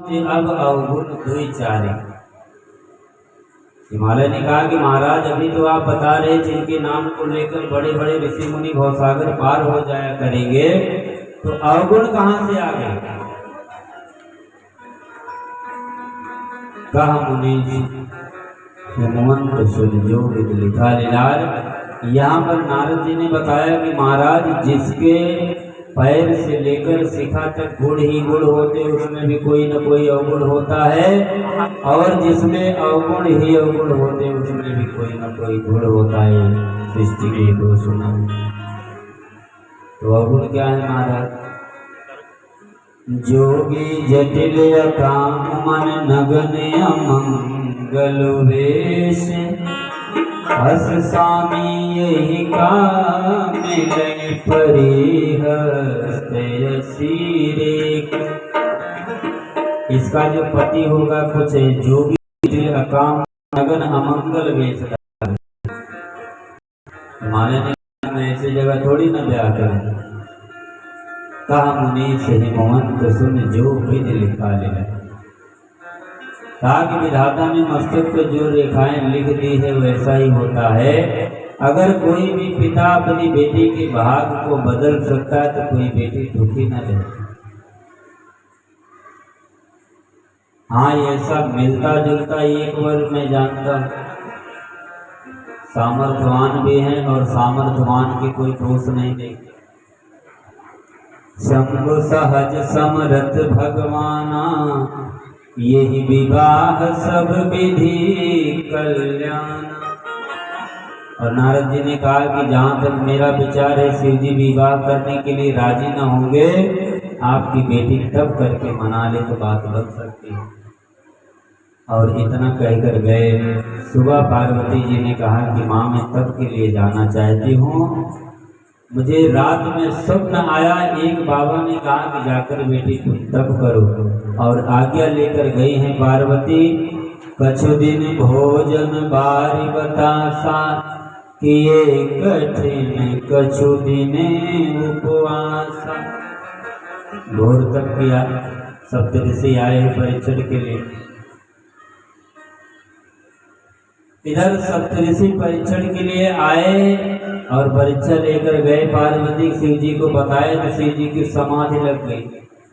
कि अब अवगुण दुई चारे। हिमालय ने कहा कि महाराज अभी तो आप बता रहे जिनके नाम को लेकर बड़े बड़े ऋषि मुनि भवसागर पार हो जाया करेंगे, तो अवगुण कहाँ से आ गए? कहा मुनि हेमंत सुन जो विद लिखा लीलार। यहाँ पर नारद जी ने बताया कि महाराज जिसके पैर से लेकर शिखा तक गुण ही गुण होते उसमें भी कोई न कोई अवगुण होता है, और जिसमें अवगुण ही अवगुण होते उसमें भी कोई न कोई गुण होता है। सृष्टि के दो सुना। तो अवगुण क्या है महाराज? जोगी जटिल काम मन नगन अमंगल वेश, हस स्वामी यही काम मिले परिहस्त सिरेक। इसका जो पति होगा कुछ जोगी जटिल काम नगन अमंगल वेश। हमारे ने ऐसी जगह थोड़ी न ब्याह करें। कहा मुनि से हेमंत सुन जो विधि लिखा ले। कहा कि विधाता ने मस्तक पर जो रेखाएं लिख दी है वैसा ही होता है। अगर कोई भी पिता अपनी बेटी के भाग को बदल सकता है तो कोई बेटी दुखी न रहे। हाँ, ऐसा मिलता जुलता एक वर्ग में जानता, सामर्थ्यवान भी हैं और सामर्थ्यवान के कोई दोष नहीं देखते। शंभु सहज समरथ भगवाना, यही विवाह सब विधि कल्याण। और नारद जी ने कहा कि जहाँ तक मेरा विचार है शिव जी विवाह करने के लिए राजी न होंगे, आपकी बेटी तब करके मना ले तो बात बन सकती है। और इतना कहकर गए। सुबह पार्वती जी ने कहा कि माँ मैं तब के लिए जाना चाहती हूँ। मुझे रात में स्वप्न आया, एक बाबा ने कहा कि जाकर बेटी तुम तप करो। और आज्ञा लेकर गई हैं पार्वती। कछु दिन भोजन बारी बतासा, किए कठिन कछु दिन उपवासा। भोर तक किया, सप्तऋषि आए परीक्षण के लिए। इधर सप्तऋषि परीक्षण के लिए आए और परीक्षा लेकर गए। पार्वती शिव जी को बताया तो शिव जी की समाधि लग गई।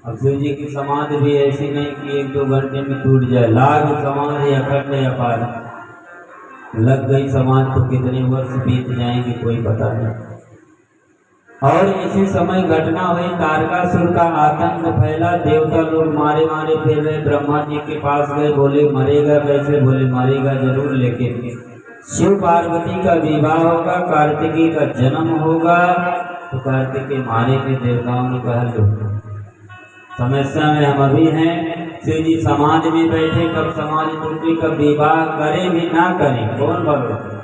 अब शिव जी की समाधि भी ऐसी नहीं कि एक दो घंटे में टूट जाए, लाग समाधि अखंड अपार लग गई समाधि तो कितने वर्ष बीत जाएंगे कोई पता नहीं। और इसी समय घटना हुई, तारकासुर का आतंक फैला, देवता लोग मारे मारे फिर रहे। ब्रह्मा जी के पास गए, बोले मरेगा कैसे? बोले मरेगा जरूर, लेकिन शिव पार्वती का विवाह होगा, कार्तिकी का जन्म होगा। तो कार्तिकेय मारे के देवताओं ने कहा लो समस्या में हम अभी हैं। शिव जी समाधि में बैठे, कब समाधि टूटी, कब विवाह करें भी ना करें कौन भरोसा।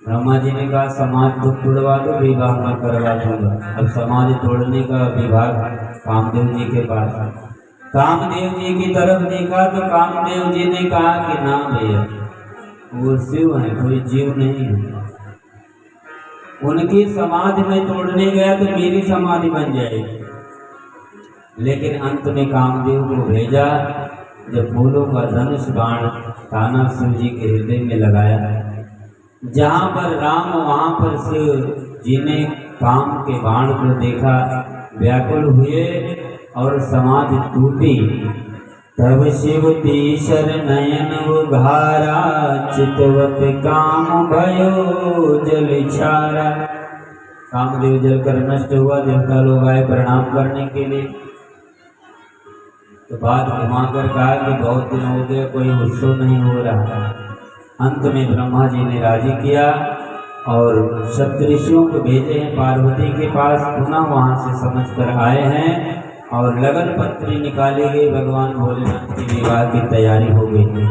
ब्रह्मा जी ने कहा समाधि तो तोड़वा दो, विवाह मैं करवा दूंगा। अब समाधि तोड़ने का विभाग कामदेव जी के पास। कामदेव जी की तरफ देखा तो कामदेव जी ने कहा कि ना भैया वो शिव है, कोई जीव नहीं है। उनकी समाधि में तोड़ने गया तो मेरी समाधि बन जाएगी। लेकिन अंत में कामदेव को भेजा। जब फूलों का धनुष बाण ताना शिव जी के हृदय में लगाया, जहाँ पर राम वहाँ पर शिव जी ने काम के बाण को देखा, व्याकुल हुए और समाधि टूटी। तब शिव तीसर नयन उघारा, चितवत काम भयो जल छारा। कामदेव जलकर नष्ट हुआ। देवता लोग आए प्रणाम करने के लिए। तो बात घुमाकर कहा कि बहुत दिन हो गए कोई उत्सव नहीं हो रहा। अंत में ब्रह्मा जी ने राजी किया और सप्तऋषियों को भेजे हैं पार्वती के पास। पुनः वहाँ से समझ कर आए हैं और लगन पत्री निकाली गई। भगवान भोलेनाथ की विवाह की तैयारी हो गई।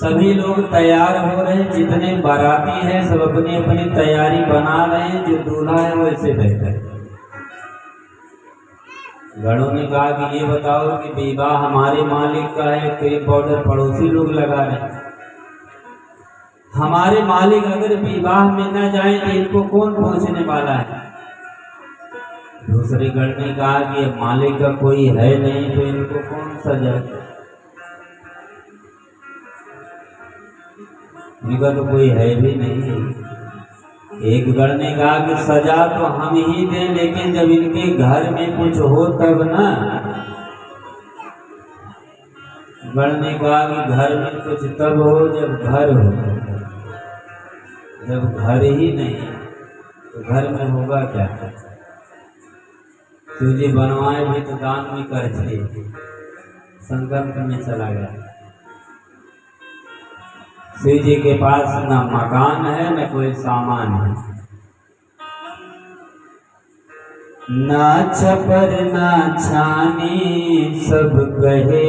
सभी लोग तैयार हो रहे हैं, जितने बाराती हैं सब अपनी अपनी तैयारी बना रहे हैं। जो दूल्हा है वैसे बैठा है। गणों ने कहा कि ये बताओ कि विवाह हमारे मालिक का है, क्रीम पाउडर पड़ोसी लोग लगा रहे हैं। हमारे मालिक अगर विवाह में न जाए तो इनको कौन पहुंचने वाला है? दूसरे गण ने कहा कि अब मालिक का कोई है नहीं तो इनको कौन सजाए, इनका तो कोई है भी नहीं। एक गण ने कहा कि सजा तो हम ही दें, लेकिन जब इनके घर में कुछ हो तब ना। गण ने कहा कि घर में कुछ तब हो जब घर हो, जब घर ही नहीं तो घर में होगा क्या। शिव जी बनवाए भी तो दान भी करते, संकल्प में चला गया। शिव जी के पास न मकान है न कोई सामान है, ना छपर ना छानी सब कहे